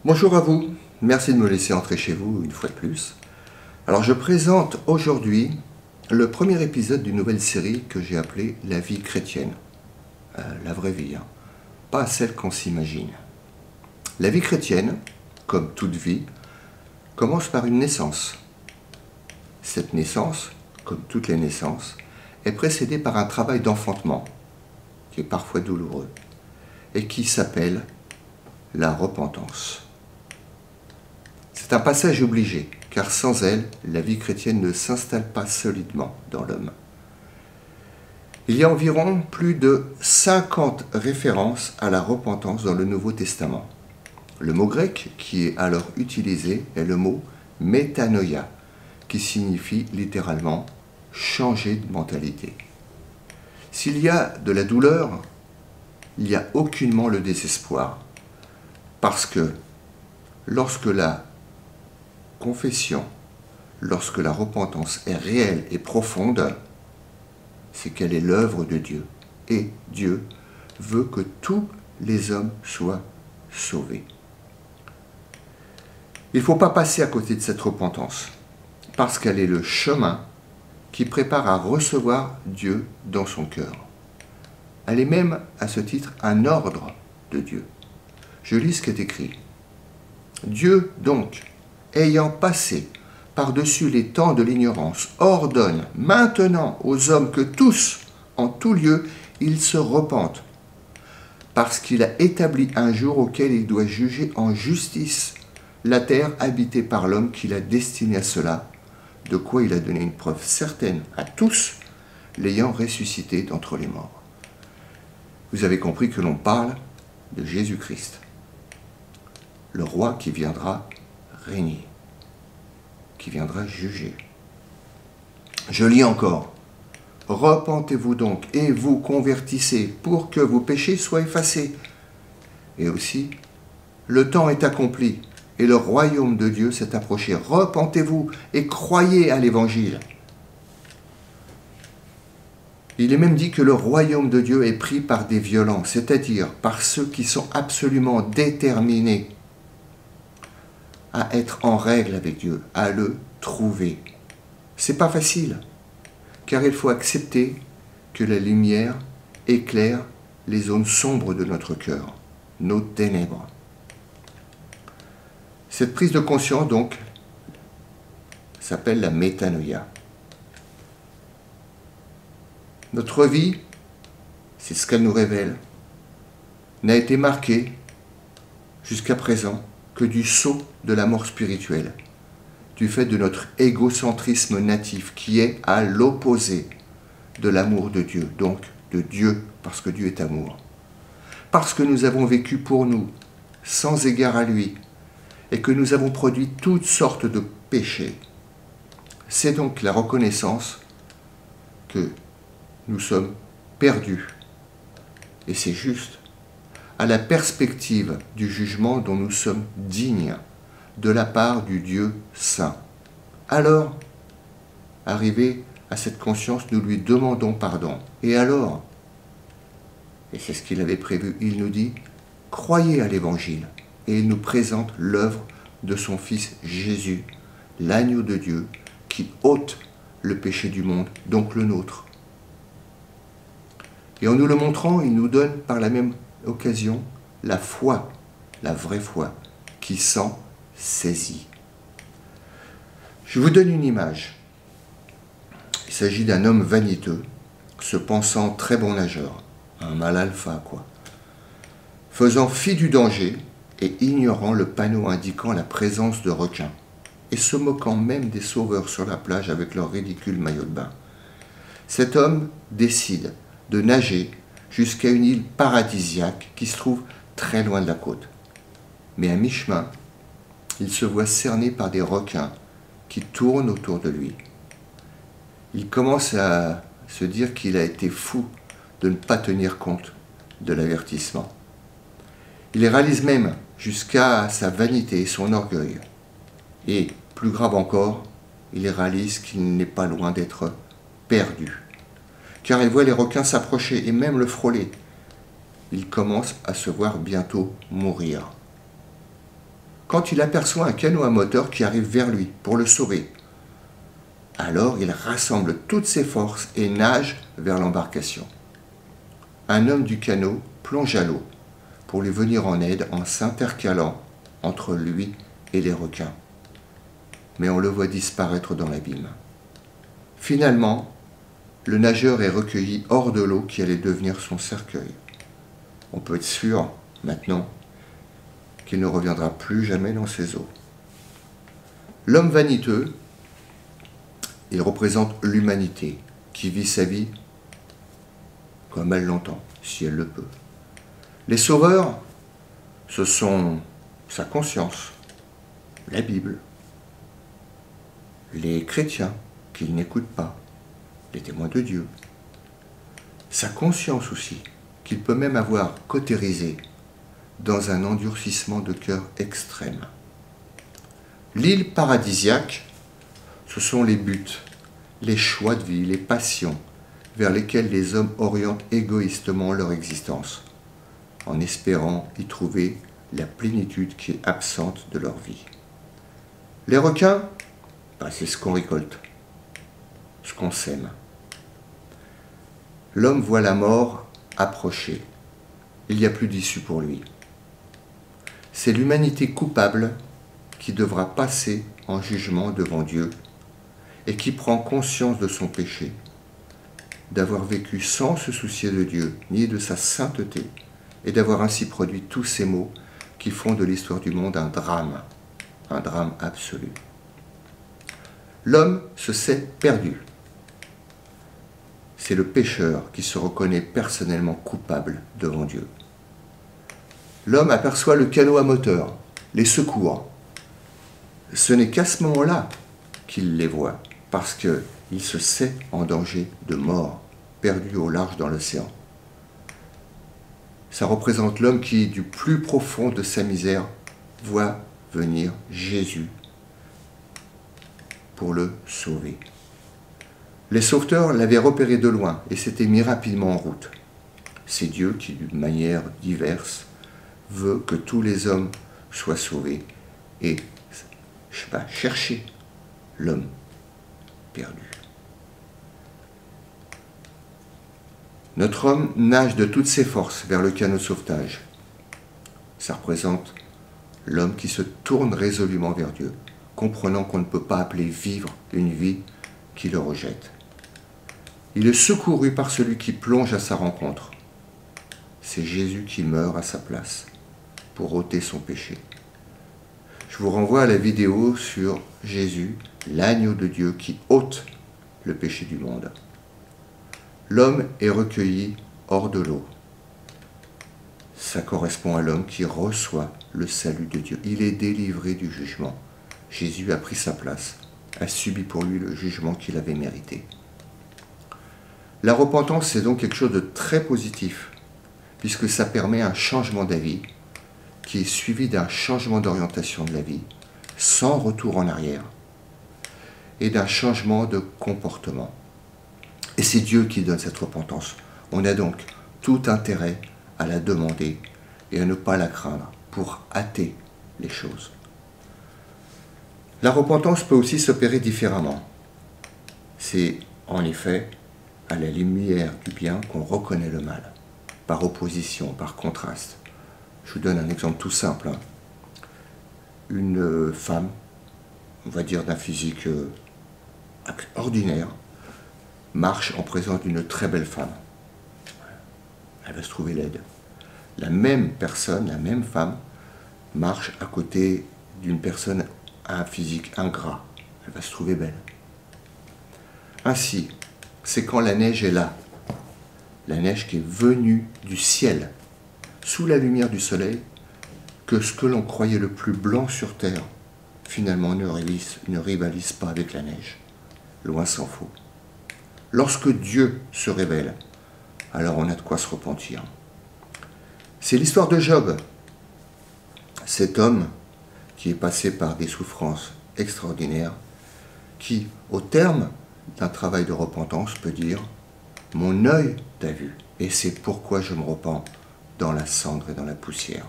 Bonjour à vous, merci de me laisser entrer chez vous une fois de plus. Alors je présente aujourd'hui le premier épisode d'une nouvelle série que j'ai appelée La vie chrétienne. La vraie vie, hein. Pas celle qu'on s'imagine. La vie chrétienne, comme toute vie, commence par une naissance. Cette naissance, comme toutes les naissances, est précédée par un travail d'enfantement, qui est parfois douloureux, et qui s'appelle la repentance. C'est un passage obligé, car sans elle, la vie chrétienne ne s'installe pas solidement dans l'homme. Il y a environ plus de 50 références à la repentance dans le Nouveau Testament. Le mot grec qui est alors utilisé est le mot métanoïa, qui signifie littéralement changer de mentalité. S'il y a de la douleur, il n'y a aucunement le désespoir, parce que lorsque la confession, lorsque la repentance est réelle et profonde, c'est qu'elle est l'œuvre de Dieu. Et Dieu veut que tous les hommes soient sauvés. Il ne faut pas passer à côté de cette repentance, parce qu'elle est le chemin qui prépare à recevoir Dieu dans son cœur. Elle est même, à ce titre, un ordre de Dieu. Je lis ce qui est écrit. Dieu, donc, ayant passé par-dessus les temps de l'ignorance, ordonne maintenant aux hommes que tous, en tout lieu, ils se repentent, parce qu'il a établi un jour auquel il doit juger en justice la terre habitée par l'homme qu'il a destiné à cela, de quoi il a donné une preuve certaine à tous, l'ayant ressuscité d'entre les morts. Vous avez compris que l'on parle de Jésus-Christ, le roi qui viendra régner, qui viendra juger. Je lis encore. Repentez-vous donc et vous convertissez pour que vos péchés soient effacés. Et aussi, le temps est accompli et le royaume de Dieu s'est approché. Repentez-vous et croyez à l'évangile. Il est même dit que le royaume de Dieu est pris par des violents, c'est-à-dire par ceux qui sont absolument déterminés à être en règle avec Dieu, à le trouver. C'est pas facile, car il faut accepter que la lumière éclaire les zones sombres de notre cœur, nos ténèbres. Cette prise de conscience, donc, s'appelle la métanoïa. Notre vie, c'est ce qu'elle nous révèle, n'a été marquée jusqu'à présent que du sceau de la mort spirituelle, du fait de notre égocentrisme natif qui est à l'opposé de l'amour de Dieu, donc de Dieu, parce que Dieu est amour. Parce que nous avons vécu pour nous, sans égard à lui, et que nous avons produit toutes sortes de péchés. C'est donc la reconnaissance que nous sommes perdus, et c'est juste, à la perspective du jugement dont nous sommes dignes de la part du Dieu saint. Alors, arrivé à cette conscience, nous lui demandons pardon. Et alors, et c'est ce qu'il avait prévu, il nous dit, croyez à l'évangile. Et il nous présente l'œuvre de son Fils Jésus, l'agneau de Dieu, qui ôte le péché du monde, donc le nôtre. Et en nous le montrant, il nous donne par la même occasion la foi, la vraie foi, qui s'en saisit. Je vous donne une image. Il s'agit d'un homme vaniteux, se pensant très bon nageur, un mâle alpha, quoi, faisant fi du danger et ignorant le panneau indiquant la présence de requins, et se moquant même des sauveurs sur la plage avec leur ridicule maillot de bain. Cet homme décide de nager jusqu'à une île paradisiaque qui se trouve très loin de la côte. Mais à mi-chemin, il se voit cerné par des requins qui tournent autour de lui. Il commence à se dire qu'il a été fou de ne pas tenir compte de l'avertissement. Il réalise même jusqu'à sa vanité et son orgueil. Et, plus grave encore, il réalise qu'il n'est pas loin d'être perdu. Car il voit les requins s'approcher et même le frôler. Il commence à se voir bientôt mourir. quand il aperçoit un canot à moteur qui arrive vers lui pour le sauver. Alors il rassemble toutes ses forces et nage vers l'embarcation. Un homme du canot plonge à l'eau pour lui venir en aide en s'intercalant entre lui et les requins. Mais on le voit disparaître dans l'abîme. Finalement, le nageur est recueilli hors de l'eau qui allait devenir son cercueil. On peut être sûr, maintenant, qu'il ne reviendra plus jamais dans ces eaux. L'homme vaniteux, il représente l'humanité qui vit sa vie comme elle l'entend, si elle le peut. Les sauveurs, ce sont sa conscience, la Bible, les chrétiens qu'il n'écoute pas, les témoins de Dieu, sa conscience aussi, qu'il peut même avoir cautérisée dans un endurcissement de cœur extrême. L'île paradisiaque, ce sont les buts, les choix de vie, les passions vers lesquels les hommes orientent égoïstement leur existence, en espérant y trouver la plénitude qui est absente de leur vie. Les requins, c'est ce qu'on récolte, ce qu'on sème. L'homme voit la mort approcher. Il n'y a plus d'issue pour lui. C'est l'humanité coupable qui devra passer en jugement devant Dieu et qui prend conscience de son péché, d'avoir vécu sans se soucier de Dieu ni de sa sainteté et d'avoir ainsi produit tous ces maux qui font de l'histoire du monde un drame absolu. L'homme se sait perdu. C'est le pécheur qui se reconnaît personnellement coupable devant Dieu. L'homme aperçoit le canot à moteur, les secours. Ce n'est qu'à ce moment-là qu'il les voit, parce qu'il se sait en danger de mort, perdu au large dans l'océan. Ça représente l'homme qui, du plus profond de sa misère, voit venir Jésus pour le sauver. Les sauveteurs l'avaient repéré de loin et s'étaient mis rapidement en route. C'est Dieu qui, d'une manière diverse, veut que tous les hommes soient sauvés et chercher l'homme perdu. Notre homme nage de toutes ses forces vers le canot de sauvetage. Ça représente l'homme qui se tourne résolument vers Dieu, comprenant qu'on ne peut pas appeler vivre une vie qui le rejette. Il est secouru par celui qui plonge à sa rencontre. C'est Jésus qui meurt à sa place pour ôter son péché. Je vous renvoie à la vidéo sur Jésus, l'agneau de Dieu qui ôte le péché du monde. L'homme est recueilli hors de l'eau. Ça correspond à l'homme qui reçoit le salut de Dieu. Il est délivré du jugement. Jésus a pris sa place, a subi pour lui le jugement qu'il avait mérité. La repentance, c'est donc quelque chose de très positif, puisque ça permet un changement d'avis qui est suivi d'un changement d'orientation de la vie, sans retour en arrière, et d'un changement de comportement. Et c'est Dieu qui donne cette repentance. On a donc tout intérêt à la demander et à ne pas la craindre pour hâter les choses. La repentance peut aussi s'opérer différemment. C'est en effet à la lumière du bien qu'on reconnaît le mal, par opposition, par contraste. Je vous donne un exemple tout simple. Une femme, on va dire d'un physique ordinaire, marche en présence d'une très belle femme. Elle va se trouver laide. La même personne, la même femme, marche à côté d'une personne à un physique ingrat. Elle va se trouver belle. Ainsi, c'est quand la neige est là, la neige qui est venue du ciel, sous la lumière du soleil, que ce que l'on croyait le plus blanc sur terre, finalement ne rivalise pas avec la neige. Loin s'en faut. Lorsque Dieu se révèle, alors on a de quoi se repentir. C'est l'histoire de Job, cet homme qui est passé par des souffrances extraordinaires, qui, au terme d'un travail de repentance, peut dire « Mon œil t'a vu, et c'est pourquoi je me repens dans la cendre et dans la poussière. »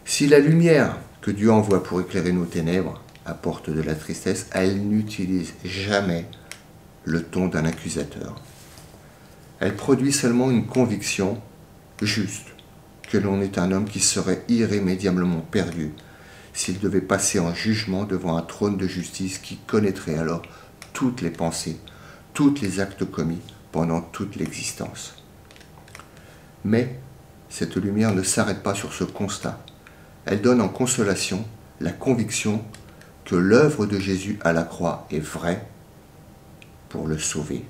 Si la lumière que Dieu envoie pour éclairer nos ténèbres, apporte de la tristesse, elle n'utilise jamais le ton d'un accusateur. Elle produit seulement une conviction juste que l'on est un homme qui serait irrémédiablement perdu s'il devait passer en jugement devant un trône de justice qui connaîtrait alors toutes les pensées, tous les actes commis pendant toute l'existence. Mais cette lumière ne s'arrête pas sur ce constat. Elle donne en consolation la conviction que l'œuvre de Jésus à la croix est vraie pour le sauver.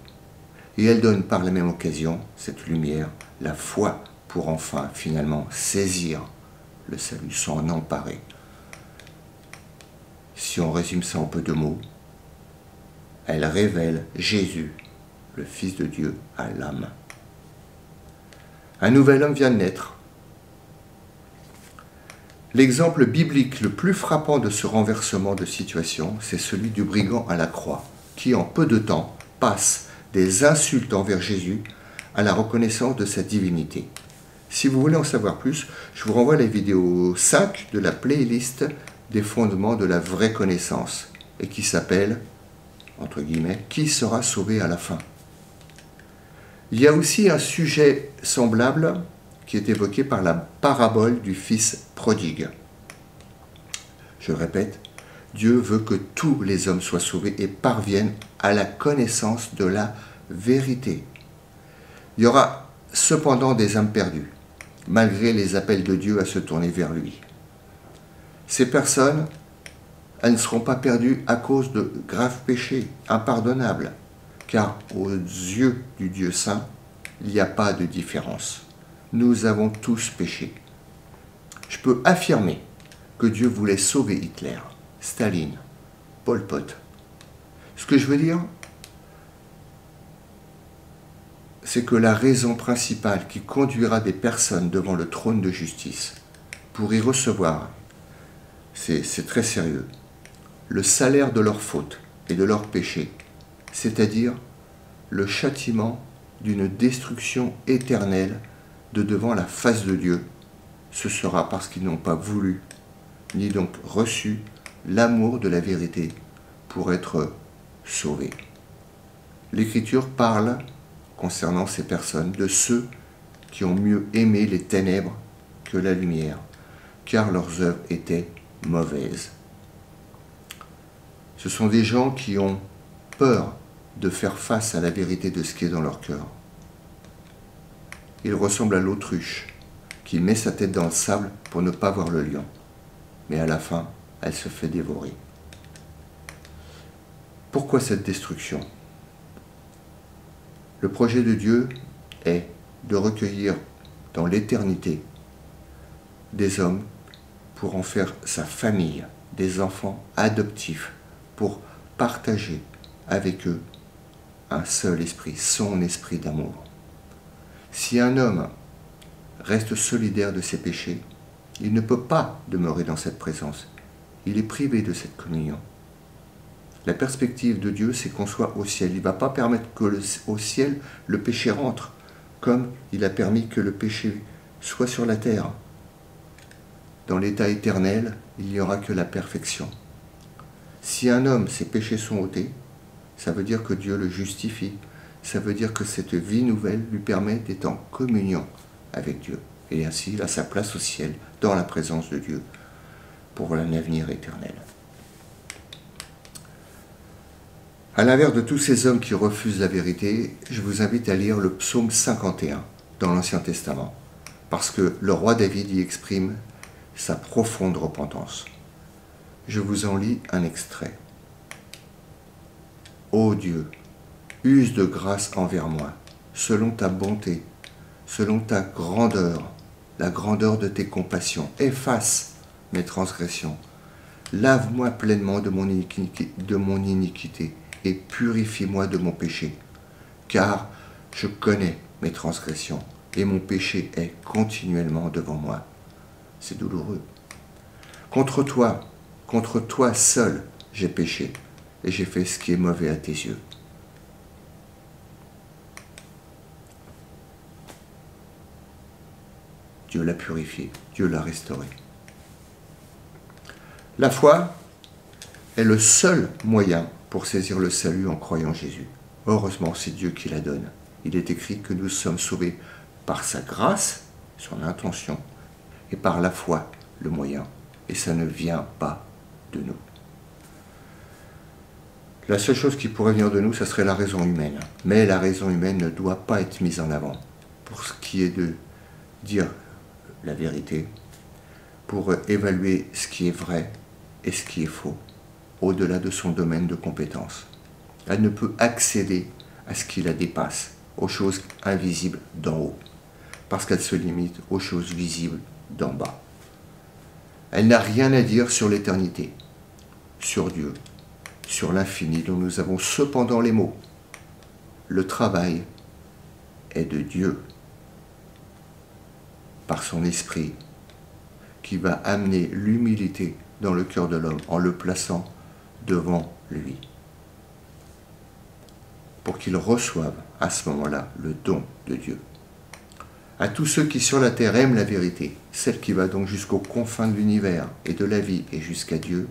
Et elle donne par la même occasion, cette lumière, la foi pour enfin, finalement, saisir le salut, s'en emparer. Si on résume ça en peu de mots, elle révèle Jésus, le Fils de Dieu, à l'âme. Un nouvel homme vient de naître. L'exemple biblique le plus frappant de ce renversement de situation, c'est celui du brigand à la croix, qui en peu de temps passe des insultes envers Jésus à la reconnaissance de sa divinité. Si vous voulez en savoir plus, je vous renvoie à la vidéo 5 de la playlist des fondements de la vraie connaissance, et qui s'appelle, entre guillemets, « Qui sera sauvé à la fin ?» Il y a aussi un sujet semblable qui est évoqué par la parabole du fils prodigue. Je le répète, Dieu veut que tous les hommes soient sauvés et parviennent à la connaissance de la vérité. Il y aura cependant des âmes perdues, malgré les appels de Dieu à se tourner vers lui. Ces personnes, elles ne seront pas perdues à cause de graves péchés impardonnables, car aux yeux du Dieu saint, il n'y a pas de différence. Nous avons tous péché. Je peux affirmer que Dieu voulait sauver Hitler, Staline, Pol Pot. Ce que je veux dire, c'est que la raison principale qui conduira des personnes devant le trône de justice pour y recevoir, c'est très sérieux, le salaire de leurs fautes et de leurs péchés, c'est-à-dire le châtiment d'une destruction éternelle de devant la face de Dieu, ce sera parce qu'ils n'ont pas voulu, ni donc reçu l'amour de la vérité pour être sauvés. L'Écriture parle, concernant ces personnes, de ceux qui ont mieux aimé les ténèbres que la lumière, car leurs œuvres étaient mauvaises. Ce sont des gens qui ont peur de faire face à la vérité de ce qui est dans leur cœur. Ils ressemblent à l'autruche qui met sa tête dans le sable pour ne pas voir le lion. Mais à la fin, elle se fait dévorer. Pourquoi cette destruction? Le projet de Dieu est de recueillir dans l'éternité des hommes pour en faire sa famille, des enfants adoptifs, pour partager avec eux un seul esprit, son esprit d'amour. Si un homme reste solidaire de ses péchés, il ne peut pas demeurer dans cette présence. Il est privé de cette communion. La perspective de Dieu, c'est qu'on soit au ciel. Il ne va pas permettre qu'au ciel, le péché rentre, comme il a permis que le péché soit sur la terre. Dans l'état éternel, il n'y aura que la perfection. Si un homme, ses péchés sont ôtés, ça veut dire que Dieu le justifie. Ça veut dire que cette vie nouvelle lui permet d'être en communion avec Dieu. Et ainsi, il a sa place au ciel, dans la présence de Dieu, pour un avenir éternel. À l'inverse de tous ces hommes qui refusent la vérité, je vous invite à lire le psaume 51 dans l'Ancien Testament, parce que le roi David y exprime sa profonde repentance. Je vous en lis un extrait. Ô Dieu, use de grâce envers moi, selon ta bonté, selon ta grandeur, la grandeur de tes compassions. Efface mes transgressions. Lave-moi pleinement de mon iniquité et purifie-moi de mon péché. Car je connais mes transgressions et mon péché est continuellement devant moi. C'est douloureux. Contre toi seul, j'ai péché et j'ai fait ce qui est mauvais à tes yeux. Dieu l'a purifié, Dieu l'a restauré. La foi est le seul moyen pour saisir le salut en croyant Jésus. Heureusement, c'est Dieu qui la donne. Il est écrit que nous sommes sauvés par sa grâce, son intention, et par la foi, le moyen. Et ça ne vient pas de nous. La seule chose qui pourrait venir de nous, ça serait la raison humaine. Mais la raison humaine ne doit pas être mise en avant pour ce qui est de dire la vérité, pour évaluer ce qui est vrai et ce qui est faux, au-delà de son domaine de compétence. Elle ne peut accéder à ce qui la dépasse, aux choses invisibles d'en haut, parce qu'elle se limite aux choses visibles d'en bas. Elle n'a rien à dire sur l'éternité, sur Dieu, sur l'infini dont nous avons cependant les mots. Le travail est de Dieu, par son esprit, qui va amener l'humilité dans le cœur de l'homme en le plaçant devant lui, pour qu'il reçoive à ce moment-là le don de Dieu. À tous ceux qui sur la terre aiment la vérité, celle qui va donc jusqu'aux confins de l'univers et de la vie et jusqu'à Dieu,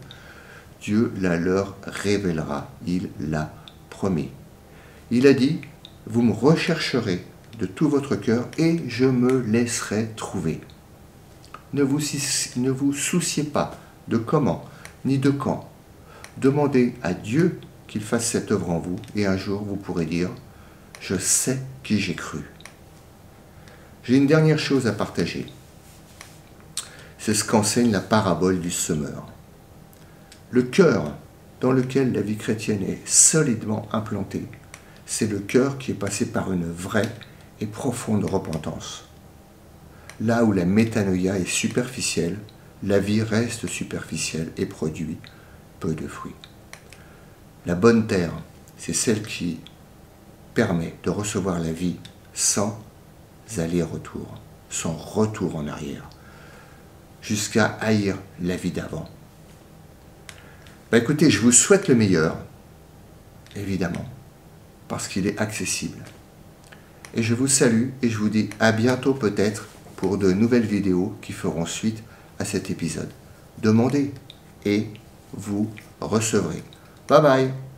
Dieu la leur révélera, il l'a promis. Il a dit, vous me rechercherez de tout votre cœur et je me laisserai trouver. Ne vous souciez pas de comment ni de quand. Demandez à Dieu qu'il fasse cette œuvre en vous et un jour vous pourrez dire, je sais qui j'ai cru. J'ai une dernière chose à partager. C'est ce qu'enseigne la parabole du semeur. Le cœur dans lequel la vie chrétienne est solidement implantée, c'est le cœur qui est passé par une vraie et profonde repentance. Là où la métanoïa est superficielle, la vie reste superficielle et produit peu de fruits. La bonne terre, c'est celle qui permet de recevoir la vie sans aller-retour, sans retour en arrière, jusqu'à haïr la vie d'avant. Écoutez, je vous souhaite le meilleur, évidemment, parce qu'il est accessible. Et je vous salue et je vous dis à bientôt peut-être pour de nouvelles vidéos qui feront suite à cet épisode. Demandez et vous recevrez. Bye bye.